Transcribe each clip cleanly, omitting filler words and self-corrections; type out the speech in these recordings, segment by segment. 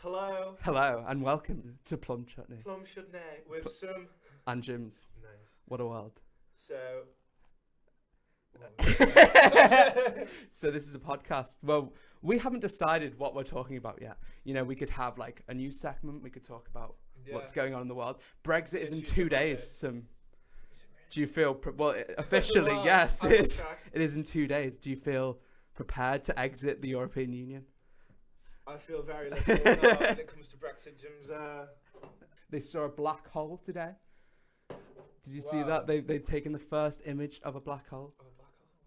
Hello. Hello, and welcome to Plum Chutney. Plum Chutney with Sm Jms. Nice. What a world. So. So this is a podcast. Well, we haven't decided what we're talking about yet. You know, we could have like a new segment. We could talk about what's going on in the world. Brexit is in 2 days. Do you feel officially? Yes, it is in 2 days. Do you feel prepared to exit the European Union? I feel very little when it comes to Brexit, Jim's. They saw a black hole today. Did you see that? They've taken the first image of a black hole.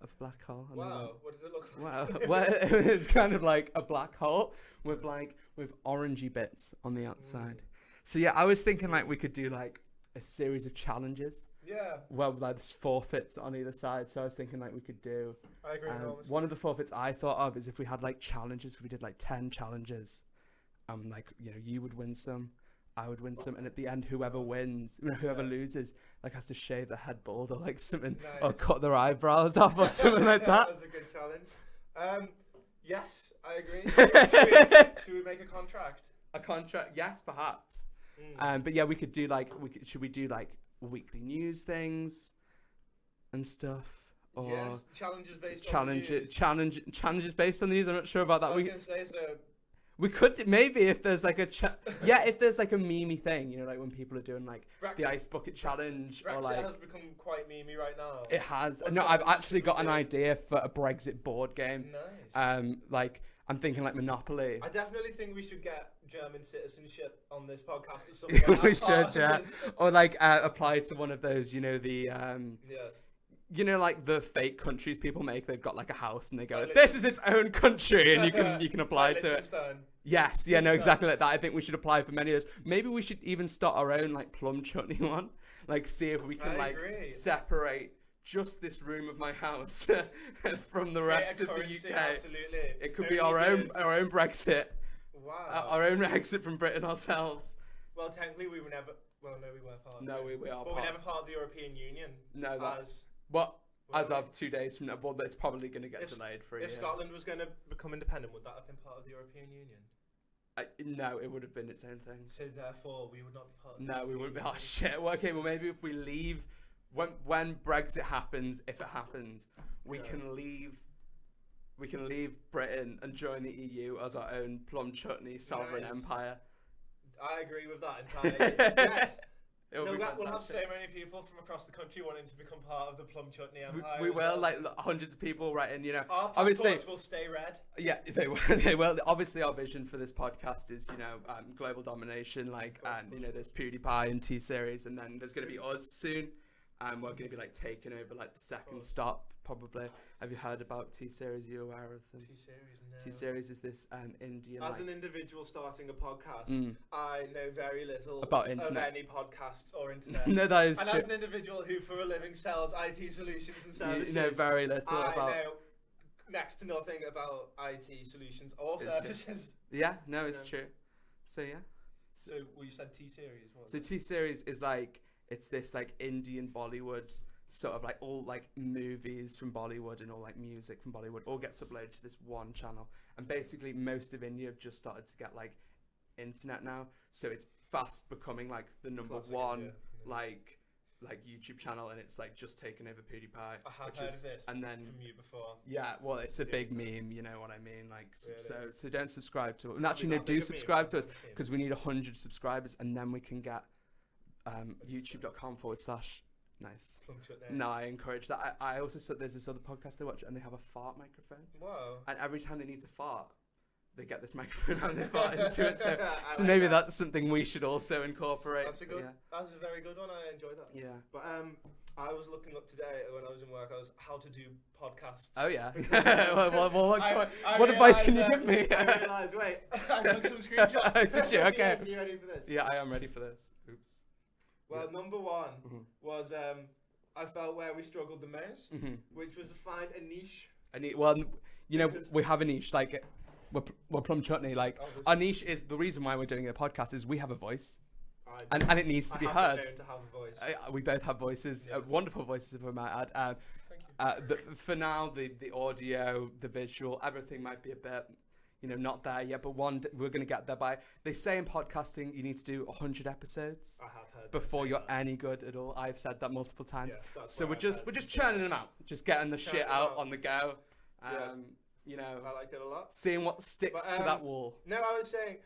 Of a black hole. And wow, what does it look like? Wow, well, it's kind of like a black hole with orangey bits on the outside. So yeah, I was thinking like we could do like a series of challenges. Yeah. Well, like there's forfeits on either side, so I was thinking like we could do. I agree. One of the forfeits I thought of is if we had like challenges. If we did like 10 challenges, like you would win some, I would win some, and at the end, whoever wins, whoever loses, like has to shave their head bald or like something, or cut their eyebrows off or something like that. That's a good challenge. Yes, I agree. Should we make a contract? A contract? Yes, perhaps. But yeah, we could do like should we do like weekly news things and stuff? Or yes, challenges based on the news. Challenges based on the news. I'm not sure about that. I was going to say so. We could maybe if there's like if there's like a memey thing, like when people are doing like the ice bucket challenge Brexit or like has become quite memey right now. It has. No, I've actually got an idea for a Brexit board game. Nice. Like I'm thinking like Monopoly. I definitely think we should get German citizenship on this podcast at some point. We should, yeah. Or like apply to one of those, the yes. Like the fake countries people make. They've got like a house and they go, "This is its own country," and you can apply to it. Yes, yeah, no, exactly like that. I think we should apply for many of those. Maybe we should even start our own like Plum Chutney one. Like see if we can separate just this room of my house from the rest of the UK. Absolutely. It could be our own Brexit. Wow. Our own exit from Britain ourselves. Well, technically we were never. Well, no, we were part. No, we are. But we're never part of the European Union. No, as of 2 days from now, well, it's probably going to get delayed for a year. If Scotland was going to become independent, would that have been part of the European Union? No, it would have been its own thing. So therefore, we would not be part of the No, we wouldn't be. Oh, shit. Well, okay, well, maybe if we leave, when Brexit happens, if it happens, we can leave Britain and join the EU as our own Plum Chutney sovereign empire. I agree with that entirely. Yes. We'll have so many people from across the country wanting to become part of the Plum Chutney empire. We will, like hundreds of people writing, Our obviously will stay red. Yeah, they will. They will. Obviously, our vision for this podcast is, global domination. There's PewDiePie and T-Series, and then there's going to be us soon. We're going to be like taking over like the second stop probably. Have you heard about T-Series? Are you aware of them? T-Series, no. T-Series is this Indian. As an individual starting a podcast, I know very little about internet. Of any podcasts or internet. No, that is true. And as an individual who for a living sells IT solutions and services, you know very little I about. know next to nothing about IT solutions or services. Yeah, no, it's true. So yeah. So you said T-Series. So T-Series is like. It's this like Indian Bollywood sort of like all like movies from Bollywood and all like music from Bollywood all gets uploaded to this one channel. And basically most of India have just started to get like internet now. So it's fast becoming like the number one like YouTube channel, and it's like just taken over PewDiePie. I have heard of this from you before. Yeah, well, it's a big meme, you know what I mean? Like, really? So don't subscribe to it. And actually, no, do subscribe to us because we need 100 subscribers, and then we can get youtube.com/nice. No, I encourage that. I also saw there's this other podcast I watch, and they have a fart microphone. Wow. And every time they need to fart, they get this microphone and they fart into it. So maybe that's something we should also incorporate. That's a very good one. I enjoy that. Yeah. But I was looking up today when I was in work. I was how to do podcasts. Oh yeah. What advice can you give me? I realised. Wait, I took some screenshots. Did you? Okay. Are you ready for this? Yeah, I am ready for this. Oops. Well, number one was I felt where we struggled the most, which was to find a niche. Well, we have a niche. Like we're Plum Chutney. Like our niche is the reason why we're doing a podcast is we have a voice, and it needs to be heard. To have a voice. We both have voices, wonderful voices, if I might add. Thank you. For now, the audio, the visual, everything might be a bit. not there yet, but we're going to get there by. They say in podcasting you need to do 100 episodes. I have heard before you're any good at all. I've said that multiple times. Yes, so we're just churning them out, just getting the shit out on the go. I like it a lot. Seeing what sticks to that wall. No, I was saying,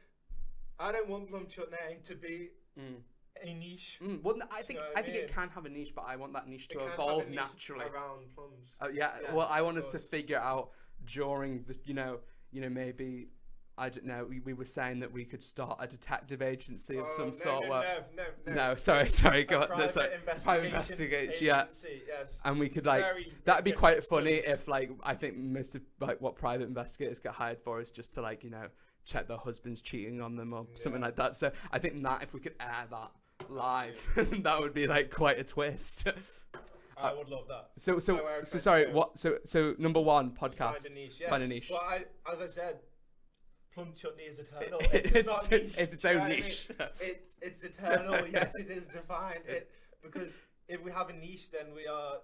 I don't want Plum Chutney to be a niche. Well, I think it can have a niche, but I want that niche to evolve naturally around plums. Yes, well, I want us to figure out during the maybe. I don't know. We were saying that we could start a detective agency of some sort. No. Sorry. Go on. Private investigation. Yeah. Yes. And we could that'd be quite funny if I think most of what private investigators get hired for is just to check their husband's cheating on them or something like that. So I think that if we could air that live, that would be quite a twist. I would love that. So sorry. What? So number one podcast. Find a niche. Yes. Find a niche. Well, as I said. Plum Chutney is eternal. It's its own niche. It's eternal. Yes, it is defined. Because if we have a niche, then we are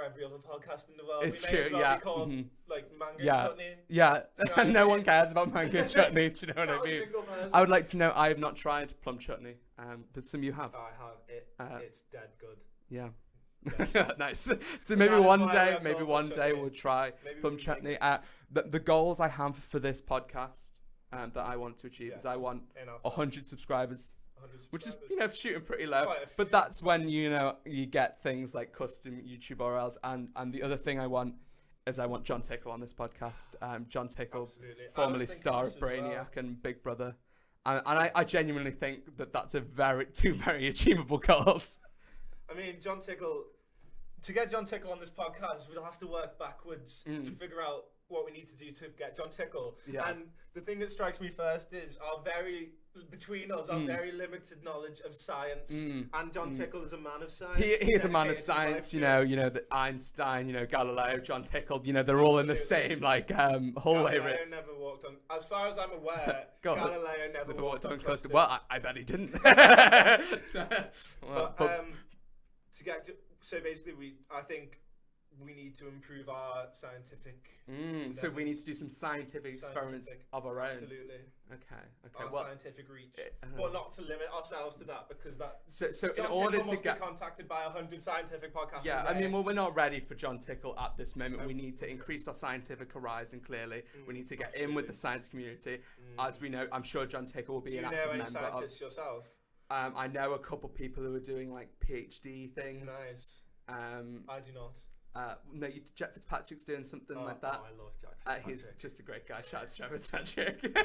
every other podcast in the world. It's we true. May as well be called mango chutney. Yeah, and no one cares about mango chutney. Do you know what I mean? I would like to know. I have not tried plum chutney, but some of you have. I have. It's dead good. Yeah. Yes. Nice. So maybe one day we'll try plum chutney. The goals I have for this podcast that I want to achieve is I want 100 subscribers, which is shooting pretty low. But that's when you get things like custom YouTube URLs, and the other thing I want John Tickle on this podcast. John Tickle, formerly star of Brainiac and Big Brother, and I genuinely think that that's two very achievable goals. I mean, John Tickle. To get John Tickle on this podcast, we'll have to work backwards to figure out what we need to do to get John Tickle. Yeah. And the thing that strikes me first is our very limited knowledge of science. And John Tickle is a man of science. He is a man of science. That Einstein, Galileo, John Tickle. They're all in the same hallway. Galileo never walked on. As far as I'm aware, Galileo never walked on custard. Well, I bet he didn't. So basically, I think we need to improve our scientific. So we need to do some scientific experiments of our own. Absolutely. Okay. Scientific reach, but not to limit ourselves to that, because that. So in order to get contacted by 100 scientific podcasts. Yeah, we're not ready for John Tickle at this moment. No. We need to increase our scientific horizon. Clearly, we need to get in with the science community. As we know, I'm sure John Tickle will be an active member. Do you know any scientists yourself? I know a couple people who are doing PhD things. Nice. I do not. No, Jack Fitzpatrick's doing something like that. Oh, I love Jack Fitzpatrick. He's just a great guy. Shout out to Jack Fitzpatrick.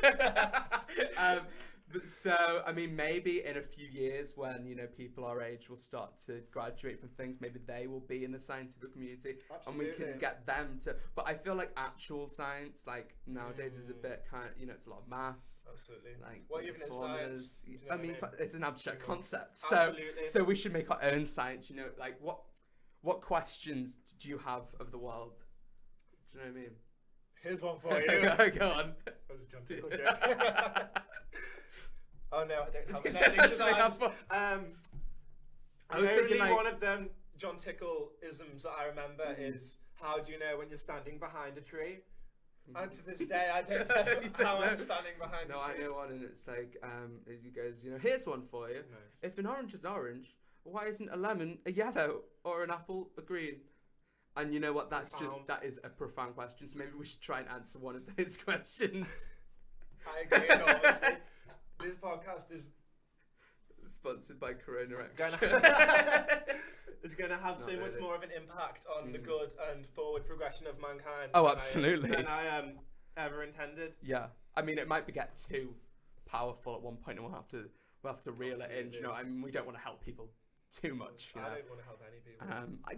But so, maybe in a few years when, people our age will start to graduate from things, maybe they will be in the scientific community. Absolutely. And we can get them to, but I feel like actual science, nowadays is a bit it's a lot of maths. Absolutely. What even is science? It's an abstract concept. Absolutely. So we should make our own science, what questions do you have of the world? Do you know what I mean? Here's one for you. Go on. That was a John Tickle joke. Oh no, I don't have an ending to that. I was thinking one of them John Tickle isms that I remember is, how do you know when you're standing behind a tree? And to this day, I don't know how I'm standing behind a tree. No, I know one, and it's he goes, here's one for you. Nice. If an orange is orange, why isn't a lemon a yellow or an apple a green? And you know what? That is a profound question. So maybe we should try and answer one of those questions. I agree enormously. This podcast is sponsored by Corona Extra. It's going to have so much more of an impact on the good and forward progression of mankind. Oh, absolutely. Than I ever intended. Yeah, it might get too powerful at one point, and we'll have to reel it in. We don't want to help people too much. I don't want to help any people. I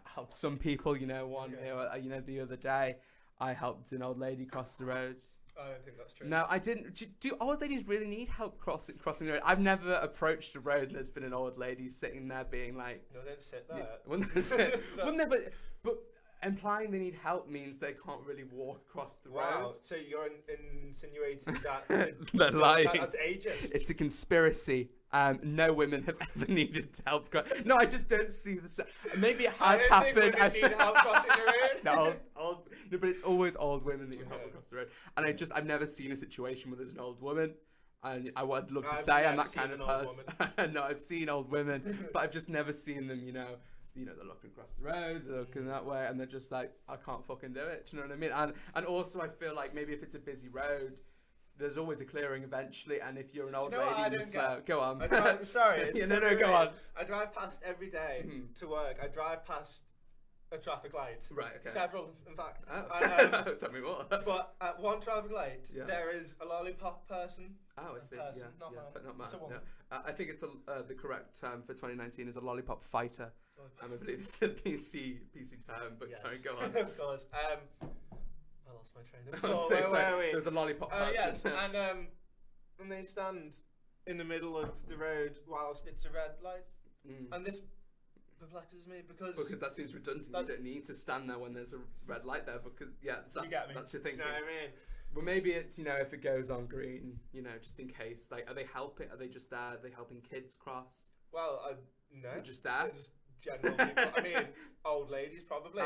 help some people. The other day, I helped an old lady cross the road. I don't think that's true. No, I didn't. Do old ladies really need help crossing the road? I've never approached a road and there's been an old lady sitting there being like... No, don't sit there. Wouldn't they? But implying they need help means they can't really walk across the road. Wow, so you're insinuating that... They're lying. That's ageist. It's a conspiracy No women have ever needed help. No, I just don't see the. Maybe it has I happened. don't think women need help crossing the road. No, but it's always old women that you help across the road. And I've never seen a situation where there's an old woman. And I would love to say I'm that kind of person. No, I've seen old women, but I've just never seen them. They're looking across the road, they're looking that way, and they're just like, I can't fucking do it. Do you know what I mean? And also I feel like maybe if it's a busy road, there's always a clearing eventually, and if you're an old lady and you're slow, go on. Sorry. Go on. I drive past every day to work. I drive past a traffic light. Right, okay. Several, in fact. Oh. Tell me more. But at one traffic light, there is a lollipop person. Oh, I see. Person, Not man. But not man. It's a woman. No. I think it's the correct term for 2019 is a lollipop fighter. I believe it's the PC term, but sorry, go on. Of course. I lost my train of I'm thought. so sorry. There's a lollipop person. Yes, and they stand in the middle of the road whilst it's a red light, and this perplexes me because that seems redundant. You don't need to stand there when there's a red light there because you get me. That's your thinking. You know what I mean? Well, maybe it's if it goes on green, just in case. Like, are they helping? Are they just there? Are they helping kids cross? Well, no. They're just there. They're just general people. I mean, old ladies probably.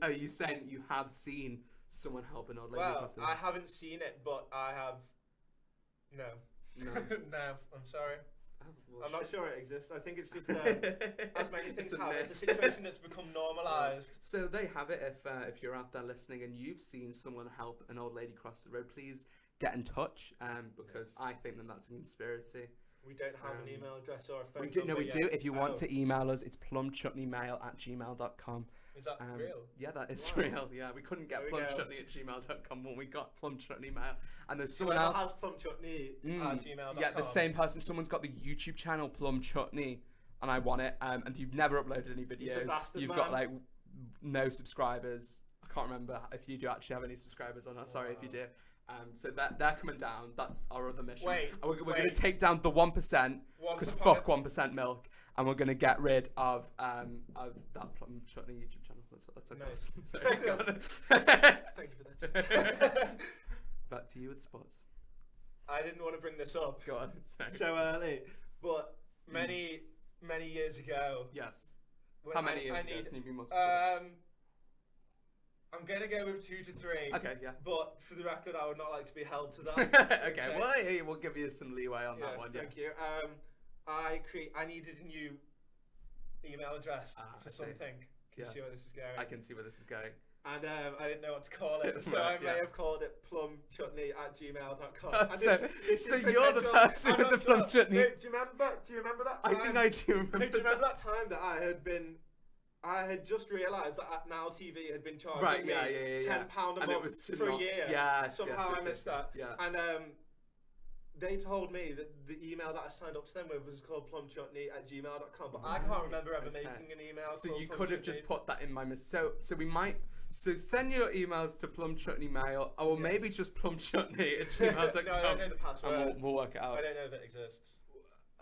Are you saying you have seen someone help an old lady cross the road? I haven't seen it, but I have. No. No, I'm sorry. I'm not sure it exists. I think it's just as many things have. It's a situation that's become normalised. So they have it. If you're out there listening and you've seen someone help an old lady cross the road, please get in touch. Because I think that's a conspiracy. We don't have an email address or a phone number. No, we do. If you want to email us, it's plumchutneymail@gmail.com. Is that real? Yeah, that is real. Yeah, we couldn't get plumchutney@gmail.com when we got Plum Chutney Mail. And there's someone else has Plum Chutney @gmail.com. Yeah, the same person. Someone's got the YouTube channel Plum Chutney, and I want it. And you've never uploaded any videos. He's a bastard, You've got like no subscribers. I can't remember if you do actually have any subscribers or not. Sorry if you do. So they're coming down. That's our other mission. We're going to take down the 1% because fuck 1% milk, and we're going to get rid of that Plum Chutney YouTube channel. That's okay. Nice. So, thank you for that. Back to you with sports. I didn't want to bring this up. Go on. So early, but many years ago. Yes. How many years ago? Can you be more specific? I'm going to go with 2 to 3. Okay, yeah. But for the record, I would not like to be held to that. Okay, well, we'll give you some leeway on that one. Thank you. I needed a new email address for something. Can you see where this is going? I can see where this is going. And I didn't know what to call it, so I may have called it plumchutney@gmail.com. So you're the person with the Plum Chutney. Do you remember that time? I think I do remember. Do you remember that time that I had just realised that Now TV had been charging me £10 a month for a year. Somehow I missed that. Yeah. And they told me that the email that I signed up to them with was called plumchutney@gmail.com, but I can't remember ever making an email. So you could have just put that in my So we might. So send your emails to plumchutneymail, or maybe just plumchutney@gmail.com. No, I don't know the password. And we'll work it out. I don't know if it exists.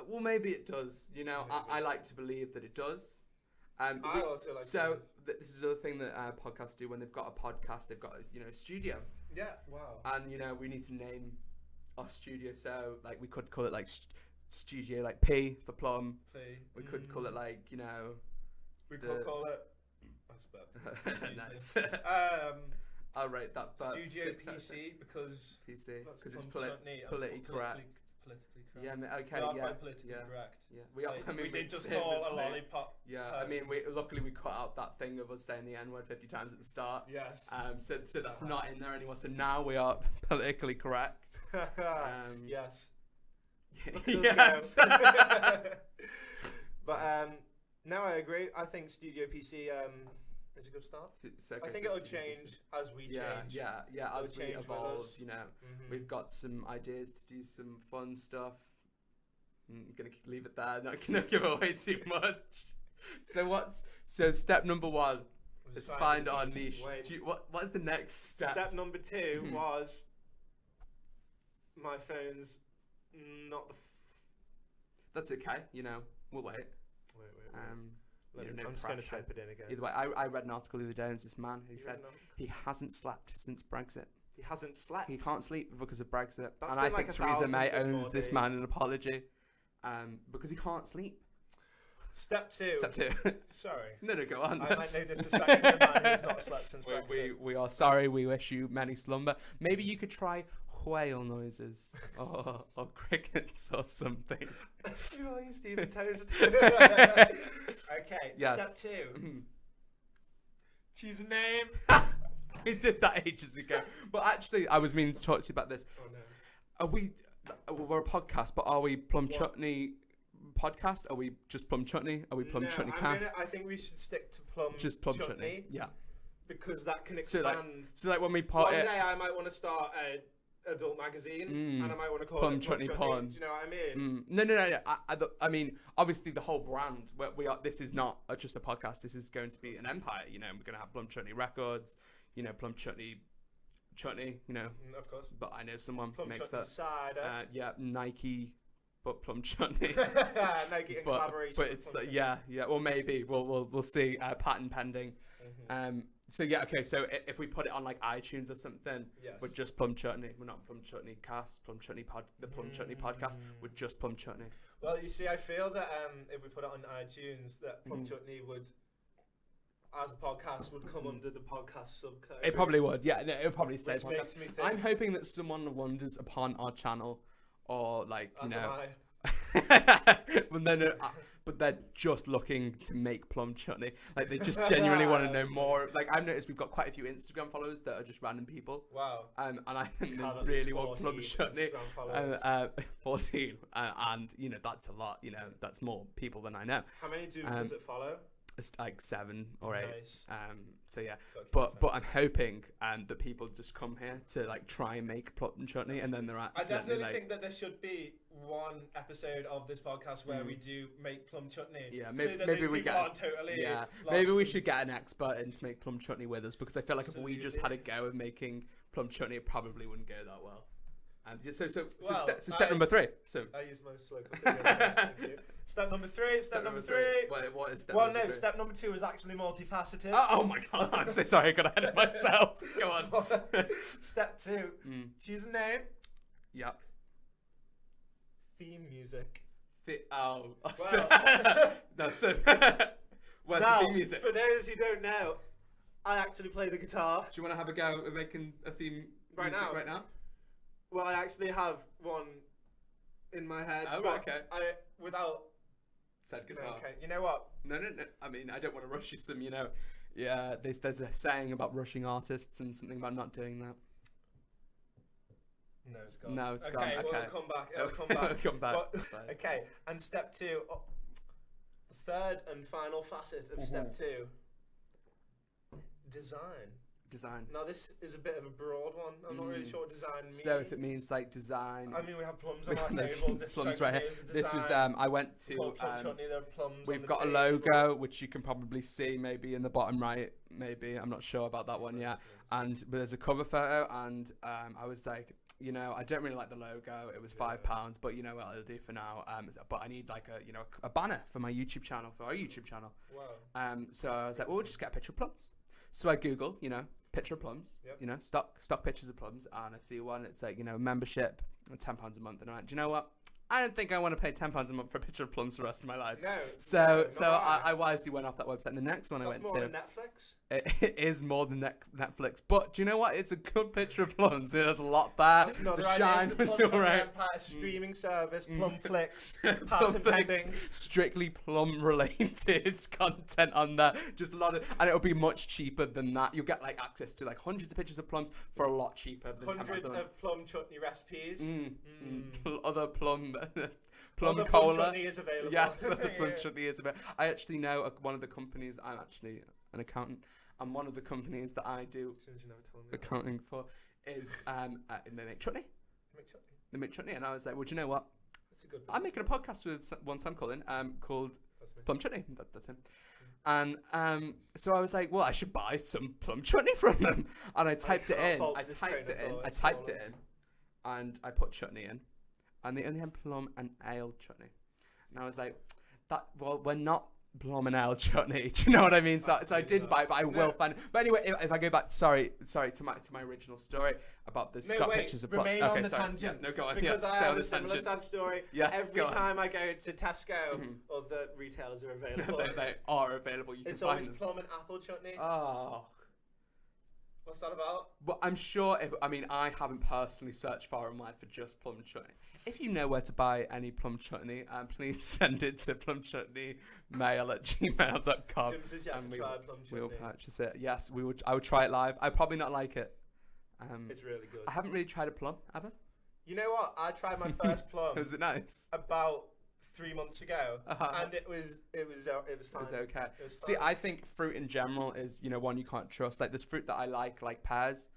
Well, maybe it does. I like to believe that it does. I also like. So this is the other thing that podcasts do when they've got a podcast. They've got a studio. Yeah. Wow. And we need to name our studio. So like we could call it like studio like P for plum. P. We could call it like We could call it. Nice. I'll rate that. But Studio PC because it's politically correct. Yeah. Okay. We are quite politically correct. Yeah. We are. I mean, we did just call a lollipop. Yeah. I mean, luckily we cut out that thing of us saying the N-word 50 times at the start. Yes. So that's not in there anymore. So now we are politically correct. Yes. Yes. But no, I agree. I think Studio PC is a good start. I think it'll change as we change. Yeah. As we evolve, we've got some ideas to do some fun stuff. I'm gonna leave it there. Not gonna give away too much. So step number 1 is find our niche. What is the next step? Step number 2 was my phone's not the. That's okay. We'll wait. Wait. I'm just going to type it in again. Either way, I read an article the other day, and this man who said he hasn't slept since Brexit. He hasn't slept. He can't sleep because of Brexit. That's and I been think like Theresa 1,000 May good more owes this days. man an apology because he can't sleep. Step 2. Step 2. Sorry. No, go on. I might no disrespect to the man who's not slept since Brexit. We are sorry. We wish you many slumber. Maybe you could try whale noises or crickets or something. Oh, you Stephen Toast. Okay. Yes. Step 2. Choose a name. We did that ages ago. But actually, I was meaning to talk to you about this. Oh no. We're a podcast, but are we Plum Chutney podcast? Are we just Plum Chutney? Are we Plum Chutney cast? I think we should stick to Plum Chutney. Yeah. Because that can expand. So like when we part One it. day I might want to start a adult magazine, and I might want to call Plum it Chutney Porn. Do you know what I mean? No. I mean, obviously the whole brand. We are. This is not just a podcast. This is going to be an empire. You know, we're going to have Plum Chutney Records. You know, Plum Chutney. You know. Of course. But I know someone Plum makes Chutney that. cider. Yeah, Nike. But Plum Chutney. Nike in collaboration. But it's like, yeah. Well, maybe we'll see. Patent pending. So yeah, okay. So if we put it on like iTunes or something, yes. we're just Plum Chutney. We're not Plum Chutney Cast, Plum Chutney the Plum Chutney Podcast. We're just Plum Chutney. Well, you see, I feel that if we put it on iTunes, that Plum Chutney would, as a podcast, would come under the podcast subcode. It probably would. Yeah, no, it would probably say Which podcast. makes me think. I'm hoping that someone wanders upon our channel, or like you know. But they're just looking to make Plum Chutney. Like they just genuinely want to know more. Like I've noticed we've got quite a few Instagram followers that are just random people. Wow. And I think they really want Plum Chutney. 14. And you know that's a lot. You know that's more people than I know. How many does it follow? It's like 7 or 8. Nice. So yeah, but I'm hoping that people just come here to like try and make Plum Chutney, and then they're accidentally. I definitely think that there should be one episode of this podcast where we do make Plum Chutney. Yeah, so maybe we get maybe we should get an expert in to make Plum Chutney with us, because I feel like if we just had a go of making Plum Chutney, it probably wouldn't go that well. So step number 3. So I use my slow cooker. Thank you. Step number 3. Step number 3. What is step well, number no. 3? Step number 2 is actually multifaceted. Oh my god! I'm so sorry. I got ahead of myself. Go on. Step 2. Choose a name. Yeah. Theme music. Well. Where's now, the theme music? For those who don't know, I actually play the guitar. Do you want to have a go at making a theme music right now? Well, I actually have one in my head. Oh, right, okay. Without said guitar. No, okay, you know what? No. I mean, I don't want to rush you some, you know. Yeah, there's a saying about rushing artists and something about not doing that. No, it's gone. No, it's okay, gone. Okay, well, it'll come back. It'll come back. It'll come back. But, okay, and step 2, the third and final facet of step 2, design. Now this is a bit of a broad one. I'm not really sure what design means. So if it means like design, I mean we have plums on our table. This plums right here. This was I went to Plum Chutney, there are plums we've on got the a logo which you can probably see maybe in the bottom right. Maybe I'm not sure about that one yet. And there's a cover photo, and I was like, you know, I don't really like the logo. It was £5, but you know what I'll do for now. But I need like a banner for my YouTube channel, for our YouTube channel. Wow. So I was like, well, we'll just get a picture of plums. So I Google, you know, picture of plums, you know, stock pictures of plums, and I see one. It's like, you know, membership, £10 a month, and I'm like, do you know what? I don't think I want to pay £10 a month for a picture of plums for the rest of my life. No. So I wisely went off that website. And the next one I went to. That's more than Netflix. It is more than Netflix, but do you know what? It's a good picture of plums. There's a lot there. That's another the shine was alright. Streaming service, Plumflix, patent pending. Strictly plum related content on there. Just a lot of, and it'll be much cheaper than that. You'll get like access to like hundreds of pictures of plums for a lot cheaper than hundreds of Plum Chutney recipes. Other plum Plum cola. Plum Chutney is available. Yes, the Plum Chutney is available. I actually know one of the companies. I'm actually an accountant, and one of the companies that I do accounting for is they make chutney. They make chutney, and I was like, well, do you know what? That's a good I'm making a podcast with one Sam Cullen called Plum Chutney. That's him. And so I was like, well, I should buy some Plum Chutney from them, and I typed it in. I typed it in, and I put chutney in. And they only had plum and ale chutney. And I was like, we're not plum and ale chutney. Do you know what I mean? So I didn't buy it, but I will find it. But anyway, if I go back, sorry to my original story about the stock pictures of plum. Remain on the tangent. No, go on. Because I stay have on a the similar tangent. sad story. Yes, Every time I go to Tesco, other retailers are available. they are available. You can it's find always them. plum and apple chutney. Oh. What's that about? Well, I'm sure I haven't personally searched far and wide for just plum chutney. If you know where to buy any plum chutney, please send it to plumchutneymail@gmail.com. Jim says you have to try plum chutney. We'll purchase it. Yes, I would try it live. I'd probably not like it. It's really good. I haven't really tried a plum, ever. You know what? I tried my first plum. Was it nice? About 3 months ago, and it was fine. It was okay. It was See, fine. I think fruit in general is one you can't trust. Like there's fruit that I like pears,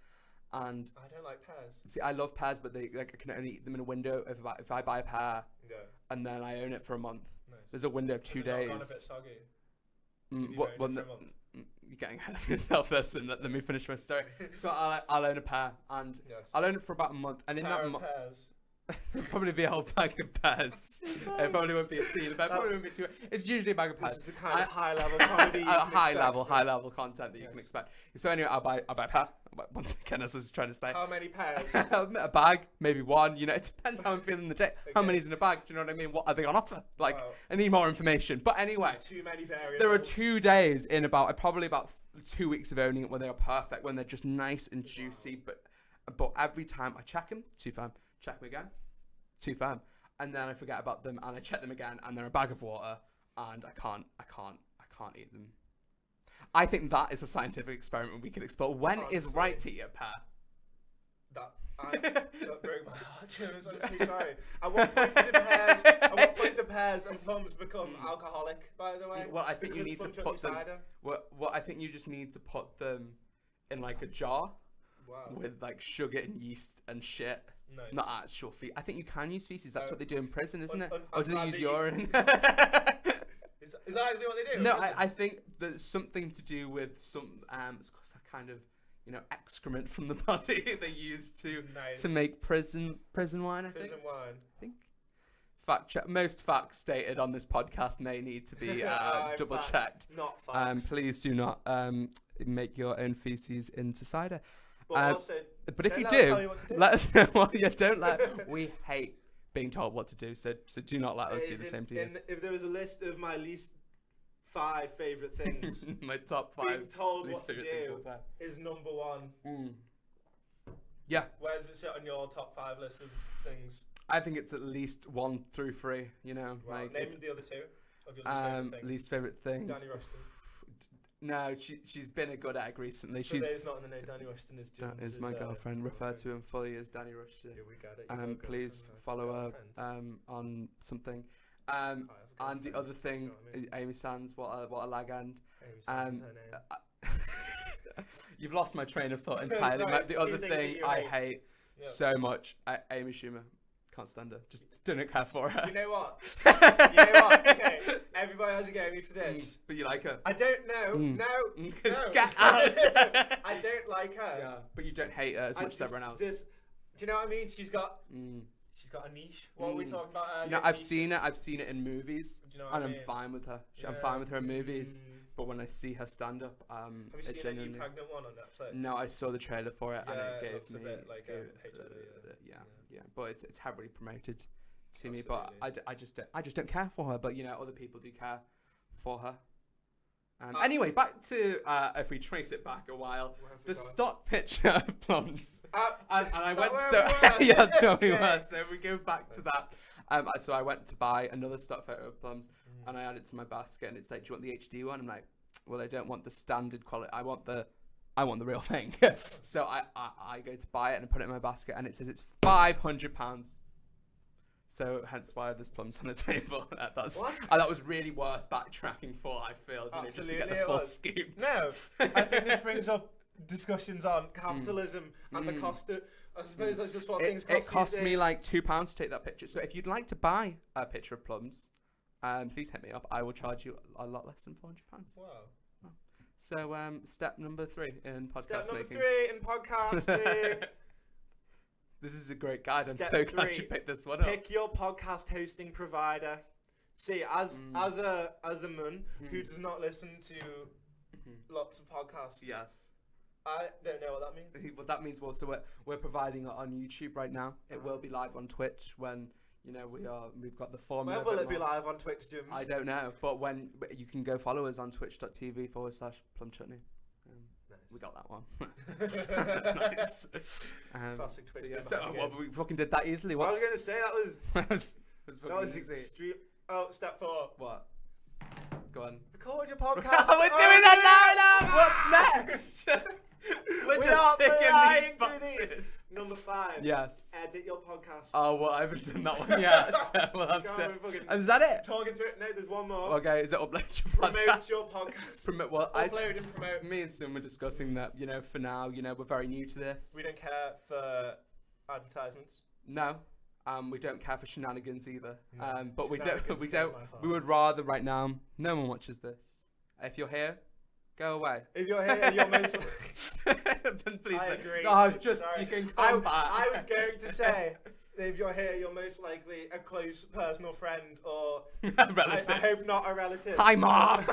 and I don't like pears. see, I love pears, but I can only eat them in a window if I buy a pear, and then I own it for a month. Nice. There's a window of 2 days. Gone a bit soggy. You're getting ahead of yourself. Listen, let me finish my story. So I'll own a pear, and I'll own it for about a month, and in that month. Probably be a whole bag of pears. It probably won't be a seed. It probably won't be too. It's usually a bag of pears. This is the kind of high level comedy. High level content that you can expect. So anyway, I'll buy a pear. Once again, as I was trying to say. How many pears? A bag, maybe one. It depends how I'm feeling the day. Okay. How many's in a bag? Do you know what I mean? What are they on offer? Like, I need more information. But anyway, there's too many variables. There are 2 days in probably about 2 weeks of owning it when they are perfect, when they're just nice and juicy. But every time I check them, too firm. Check them again. Too firm, and then I forget about them, and I check them again, and they're a bag of water, and I can't eat them. I think that is a scientific experiment we could explore. When is right to eat a pear? That broke my heart. I'm so sorry. At what point do pears and plums become alcoholic? By the way, well, I think you need to put them. Well, I think you just need to put them in like a jar with like sugar and yeast and shit. Nice. Not actual feces. I think you can use feces. That's what they do in prison, isn't it? Or do they use urine? Is that actually what they do? No, I think there's something to do with some kind of excrement from the body they use to make prison wine. I think. Fact check. Most facts stated on this podcast may need to be double checked. Not facts. Please do not make your own feces into cider. But if you do, let us know. Well, we hate being told what to do, so do not let us do the same to you. If there was a list of my least 5 favourite things, my top 5 being told what to do is number 1. Yeah. Where does it sit on your top 5 list of things? I think it's at least 1 through 3. Name the other 2 of your least favourite things. Danny Rushton. No, she's been a good egg recently. For those not in the know, Danny Rushton is Jim's. That is my girlfriend. Refer to him fully as Danny Rushton. Yeah, we get it. Please follow her on something. And the other thing, Amy Sands, what a lag end. Amy Sands is her name. You've lost my train of thought entirely. The other thing I hate so much, Amy Schumer. Can't stand her. Just don't care for her. You know what? Okay, everybody has a go at me for this. But you like her? I don't know. No. Get out. I don't like her. Yeah, but you don't hate her as much as everyone else. Do you know what I mean? She's got a niche. What are we talking about? I've seen it in movies, do you know and I'm fine with her. I'm fine with her in movies. But when I see her stand up, have you seen the new pregnant one on Netflix? No, I saw the trailer for it, and it gave looks me a bit like yeah. But it's heavily promoted to me. But I just don't care for her. But other people do care for her. Anyway, back to if we trace it back a while, the stock picture of plums, and I went that's where we were. So we go back to that. So I went to buy another stock photo of plums, and I added it to my basket, and it's like, do you want the HD one? I'm like, well, I don't want the standard quality. I want the real thing. So I go to buy it and put it in my basket, and it says it's £500. So hence why there's plums on the table. That was really worth backtracking for, I feel, just to get the full scoop. No, I think this brings up discussions on capitalism and the cost of. I suppose that's just what things cost. It cost me like £2 to take that picture. So if you'd like to buy a picture of plums, please hit me up. I will charge you a lot less than £400. Wow. So step number 3 in podcast making. Step number 3 in podcasting. This is a great guide. I'm so glad you picked this one up. Pick your podcast hosting provider. See, as a man who does not listen to lots of podcasts, Yes. I don't know what that means. What that means, well, so we're providing it on YouTube right now. It will be live on Twitch when we've got the formula. When will it be live on Twitch, Jms? I don't know, but when you can go follow us on twitch.tv/Plum Chutney. Nice. We got that one. Nice. Classic Twitch. We fucking did that easily. I was going to say that was that was easy. Extreme. Oh, step 4. What? Go on. Record your podcast. We're doing that now. What's next? We're just ticking these boxes. Number 5. Yes. Edit your podcast. Oh, well, I haven't done that one yet. So we'll have to. And is that it? Talking to it. No, there's one more. Okay, is it upload your podcast? Promote your podcast. Upload and promote. Me and Sim were discussing that, for now, we're very new to this. We don't care for advertisements. No. We don't care for shenanigans either. No, but we would rather right now, no one watches this. If you're here, go away. If you're here, you're most then please I agree. No, I was just, you can come back. I was going to say, if you're here, you're most likely a close personal friend or relative. I hope not a relative. Hi, Mom.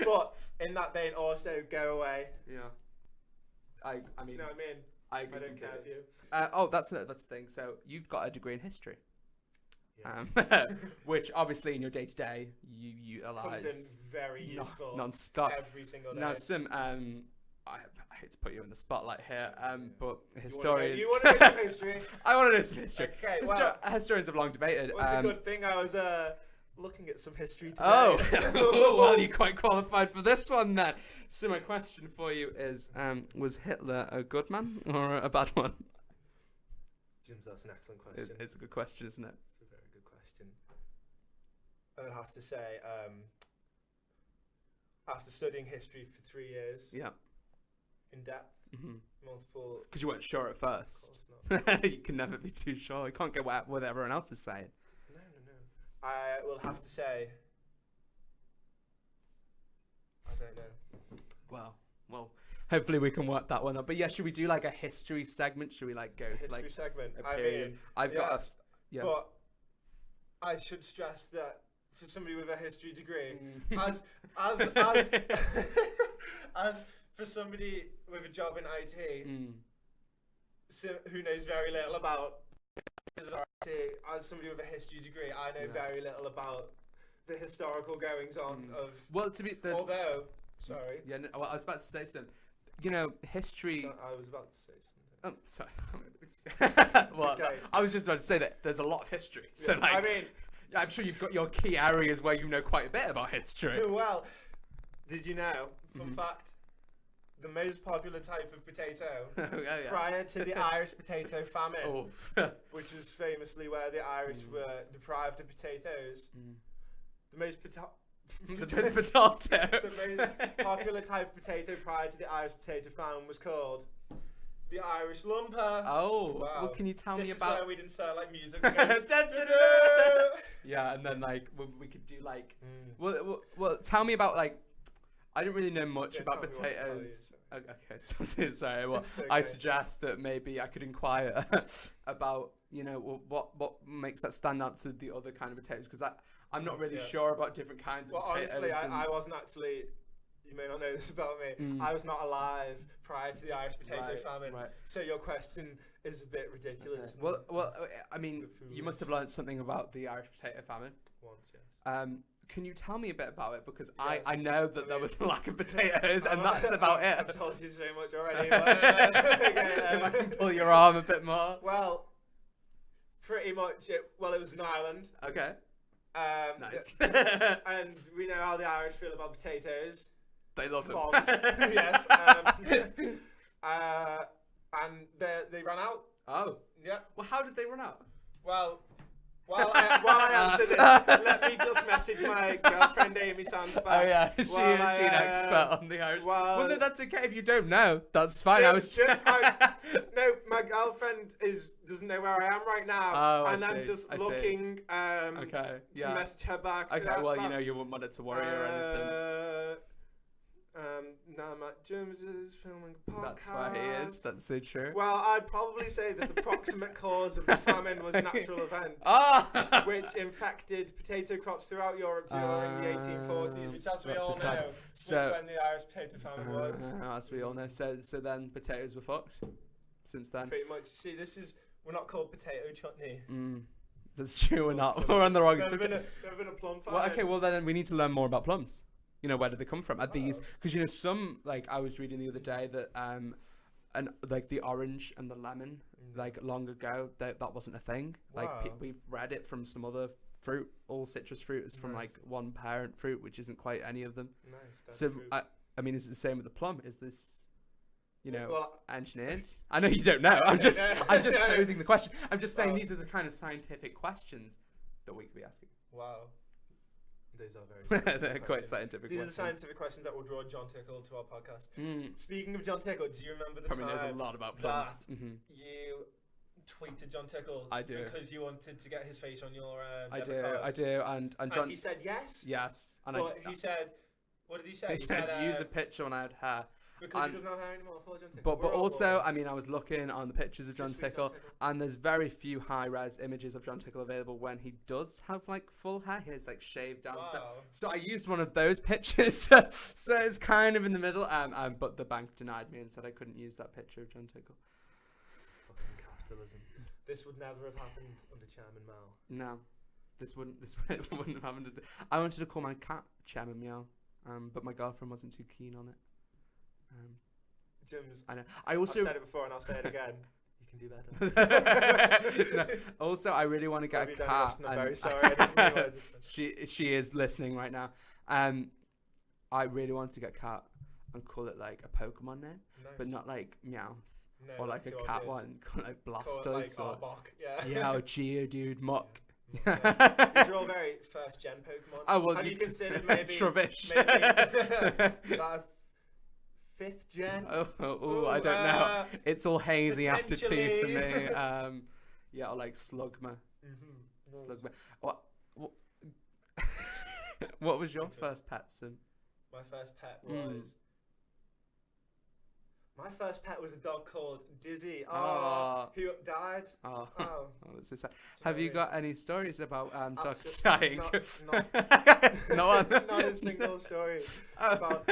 But in that vein, also go away. Yeah. I mean. Do you know what I mean? I don't care for you. That's the thing. So you've got a degree in history. Yes. Which obviously in your day to day you utilize. Comes in very useful. Non-stop. Every single day. Now, Sim, I hate to put you in the spotlight here, but historians. You want to know some history? I want to know some history. Okay, historians have long debated. Well, it's a good thing I was looking at some history today. Oh, well, you're quite qualified for this one then. So my question for you is, was Hitler a good man or a bad one? Jim's, that's an excellent question. It's a good question, isn't it? It's a very good question. I would have to say, after studying history for 3 years, in depth, multiple... Because you weren't sure at first. Of course not. You can never be too sure. You can't get what everyone else is saying. No. I will have to say, I don't know. Well, hopefully we can work that one up. But yeah, should we do like a history segment? Should we like go to like history segment? a period? But I should stress that for somebody with a history degree, as for somebody with a job in IT, who knows very little about IT, as somebody with a history degree, I know very little about the historical goings on of. Well, to be although. Sorry. Yeah, no, well, I was about to say something. History. So I was about to say something. Sorry. Well, okay. I was just about to say that there's a lot of history. So, Yeah, like, I mean, I'm sure you've got your key areas where you know quite a bit about history. Well, did you know? Fun fact: the most popular type of potato prior to the Irish potato famine, which was famously where the Irish were deprived of potatoes. The most popular type of potato prior to the Irish potato famine was called the Irish lumper. Oh, wow. Well, can you tell me about? This is where we'd insert like music. Yeah, and then like we could do like. Well, tell me about like. I don't really know much about potatoes. Okay, so sorry. Well, okay. I suggest that maybe I could inquire about what makes that stand out to the other kind of potatoes, because I'm not really sure about different kinds of potatoes. Honestly, I wasn't actually. You may not know this about me. I was not alive prior to the Irish potato famine. Right. So your question is a bit ridiculous. Okay. Well, I mean, you must have learned something about the Irish potato famine. Once, yes. Can you tell me a bit about it? Because I know that there was a lack of potatoes, and that's about it. I've told you so much already. If I can pull your arm a bit more. Well, pretty much. It was in Ireland. Okay. Nice. And we know how the Irish feel about potatoes. They love them. Yes. And they ran out. Oh. Yeah. Well, how did they run out? Well, while I answer this, let me just message my girlfriend Amy Sandberg. Oh yeah, she's an expert on the Irish. Well, no, that's okay if you don't know. That's fine. No, my girlfriend doesn't know where I am right now, and I'm just looking to message her back. Okay, well, you wouldn't want it to worry or anything. Now Matt Jones is filming a podcast. That's why he is. That's so true. Well, I'd probably say that the proximate cause of the famine was a natural event, which infected potato crops throughout Europe during the 1840s, which, as we all know, was when the Irish potato famine was. As we all know. So then potatoes were fucked since then. Pretty much. See, we're not called potato chutney. That's true, we're not. We're on the wrong subject. There's been a plum famine. Well, okay, well then we need to learn more about plums. You know, where did they come from? Are these, because you know, some, like I was reading the other day that and like the orange and the lemon, like long ago, that wasn't a thing. Wow. Like we've read it from some other fruit. All citrus fruit is from like one parent fruit, which isn't quite any of them. Nice. So I mean, is it the same with the plum? Is this, you know, engineered? I know you don't know. I'm just posing the question. I'm just saying these are the kind of scientific questions that we could be asking. Wow. Those are very they're quite scientific These questions. are the scientific questions that will draw John Tickle to our podcast. Speaking of John Tickle, do you remember the Probably time knows a lot about plums. You tweeted John Tickle? I do. Because you wanted to get his face on your I debit do. card. And John... he said yes? Yes. And he said... What did he say? He said use a picture when I had hair. Because he doesn't have hair anymore. Poor John Tickle. But also, I mean, I was looking on the pictures of John Tickle, and there's very few high-res images of John Tickle available when he does have like full hair. He has like shaved down. So I used one of those pictures. So it's kind of in the middle. But the bank denied me and said I couldn't use that picture of John Tickle. Fucking capitalism. This would never have happened under Chairman Mao. No, this wouldn't have happened. I wanted to call my cat Chairman Meow, but my girlfriend wasn't too keen on it. Jim's, I know. I've said it before and I'll say it again. You can do better. No, also, I really want to get a cat. I'm very sorry. I didn't realise she is listening right now. I really wanted to get a cat and call it like a Pokemon name, but not like Meowth or like a cat one, called like Blastoise or Geodude, Muck. These are all very first gen Pokemon. Oh well, have you considered maybe Trubbish? Is that a 5th gen? Oh, I don't know. It's all hazy after 2 for me. Yeah, or like Slugma. Slugma. What was your first pet, Sim? My first pet was. My first pet was a dog called Dizzy. Who died. That's so sad. Have you got any stories about dogs dying? Not a single story about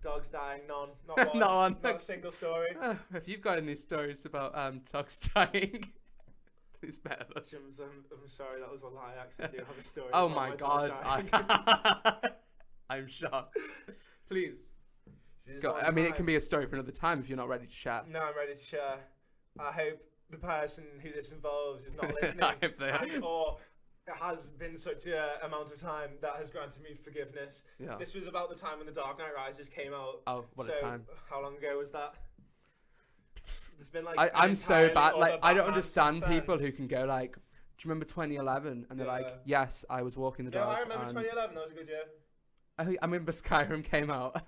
dogs dying. None. Not one. Not a single story. If you've got any stories about dogs dying, please mail us. James, I'm sorry, that was a lie. I actually do have a story. Oh my god. I'm shocked. Please. I mean, it can be a story for another time if you're not ready to share. No, I'm ready to share. I hope the person who this involves is not listening, or it has been such an amount of time that has granted me forgiveness. Yeah. This was about the time when The Dark Knight Rises came out. Oh, what a time. How long ago was that? There's been like I'm so bad. Like, I don't understand people who can go like, do you remember 2011? And they're like, yes, I was walking the dog. Yeah, I remember 2011. That was a good year. I remember Skyrim came out.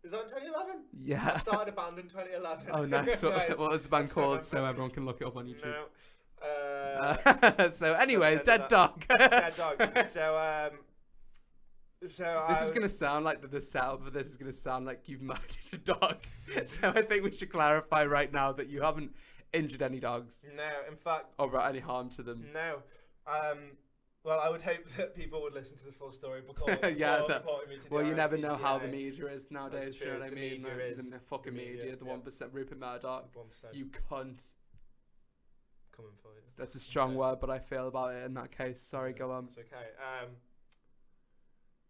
Is that in 2011? Yeah. I started a band in 2011. Oh, nice. What was the band called? So everyone can look it up on YouTube. No. So anyway, Dead Dog. Dead Dog. So this is gonna sound like the setup for this is gonna sound like you've murdered a dog. So I think we should clarify right now that you haven't injured any dogs. No, in fact. Or brought any harm to them. No. Well, I would hope that people would listen to the full story before yeah. reporting me to the well, you RSPCA. Never know how the media is nowadays. Do you know what I mean? The fucking media. The 1% Rupert Murdoch. 1%. You cunt. Coming for you. That's a strong word, but I feel about it in that case. Sorry, go on. It's okay.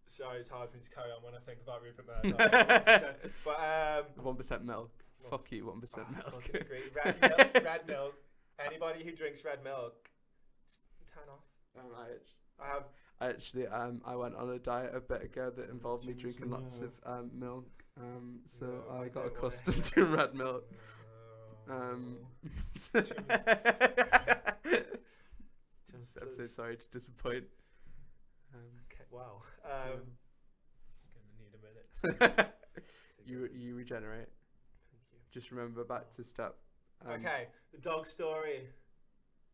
Sorry, it's hard for me to carry on when I think about Rupert Murdoch. But 1% milk. Fuck you, 1% milk. Fucking agree. Red milk. Anybody who drinks red milk, just turn off. I went on a diet a bit ago that involved me drinking lots of milk. So I got accustomed to red milk. I'm so sorry to disappoint. Okay, wow. It's gonna need a minute. You regenerate. Thank you. Just remember back to step. Okay, the dog story.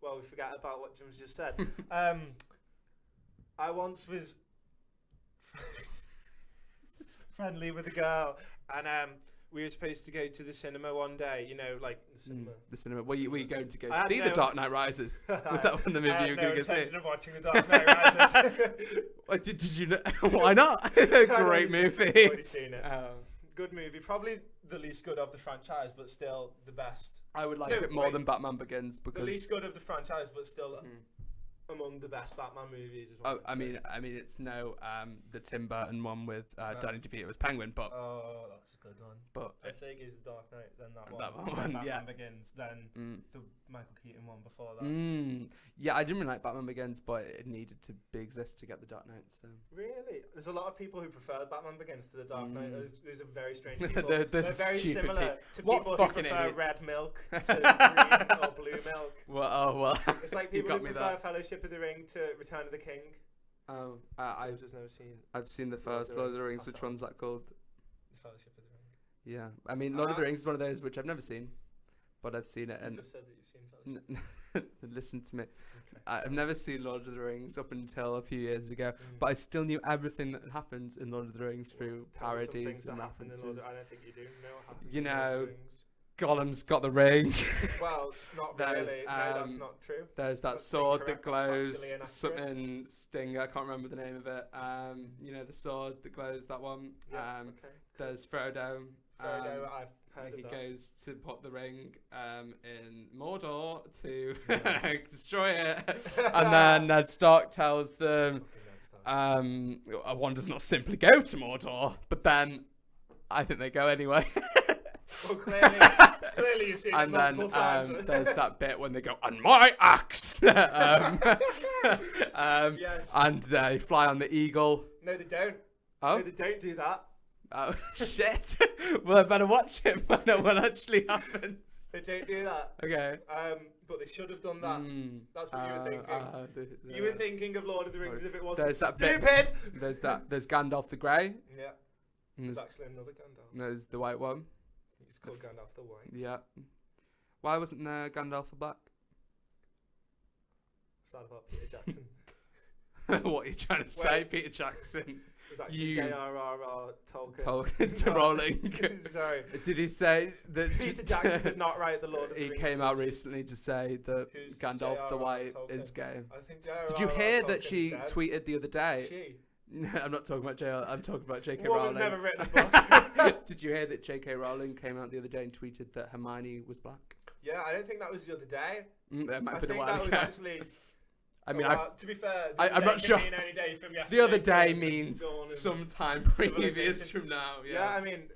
Well, we forgot about what Jim's just said. I once was. friendly with a girl, and we were supposed to go to the cinema one day. You know, like the cinema. The cinema. Were you going to go see The Dark Knight Rises? Was that one of the movie you were going to go see? Of watching The Dark Knight Rises. Did you know? Why not? Great movie. I've already seen it. Good movie. Probably the least good of the franchise, but still the best. I would like it more than Batman Begins because the least good of the franchise, but still among the best Batman movies as well. I mean, it's no the Tim Burton one with Danny DeVito as Penguin, but that's a good one. But I'd say it goes The Dark Knight, then that one. Batman Begins, then the Michael Keaton one before that. Yeah, I didn't really like Batman Begins, but it needed to exist to get The Dark Knight. So really, there's a lot of people who prefer Batman Begins to The Dark Knight. There's a very strange people. They're very similar to what people who fucking prefer idiots. red milk to green or blue milk. Well. It's like people who prefer Fellowship of the Ring to Return of the King. Oh, I've just never seen. I've seen the first Lord of the Rings. Which one's that called? The Fellowship of the Ring. Yeah, I mean, Lord of the Rings is one of those which I've never seen, but I've seen it. You and just said that you've seen Fellowship. Listen to me. Okay, I've never seen Lord of the Rings up until a few years ago, but I still knew everything that happens in Lord of the Rings through parodies and references. I don't think you do know what happens. You in Lord know, of the Rings. Gollum's got the ring. Well, not really. No, that's not true. There's that That's sword that incorrect. That's glows. factually inaccurate. Something Stinger. I can't remember the name of it. You know, the sword that glows. That one. Yeah, okay. Cool. There's Frodo. Frodo, I've heard He of that. goes to put the ring in Mordor to destroy it, and then Ned Stark tells them, "One does not simply go to Mordor," but then I think they go anyway. Well, clearly you've seen it multiple times. And then there's that bit when they go, "On my axe," yes. And they fly on the eagle. No, they don't. Oh, No, they don't do that. oh shit! Well, I better watch it when it actually happens. They don't do that. Okay. But they should have done that. That's what you were thinking. You were thinking of Lord of the Rings as if it wasn't There's that stupid. There's Gandalf the Grey. Yeah. And There's actually another Gandalf. there's the white one. He's called Gandalf the White. Yeah. Why wasn't there Gandalf the Black? What's that about Peter Jackson? What are you trying to say, Peter Jackson? It was actually J.R.R. Tolkien. Tolkien to Rowling. Sorry. Did he say that Peter Jackson did not write the Lord of the Rings? He came out recently to say that Gandalf the White is gay. I think J.R.R. Did you hear that Tolkien's she dead. tweeted the other day? She? No, I'm not talking about J.R. I'm talking about J.K. Woman's Rowling. never written a book. Did you hear that J.K. Rowling came out the other day and tweeted that Hermione was black? Yeah, I don't think that was the other day. That might I have been a think while that was ago. actually. I mean, to be fair, I'm not sure. Mean any day from The other day to means dawn of sometime previous civilization. from now. Yeah, I mean,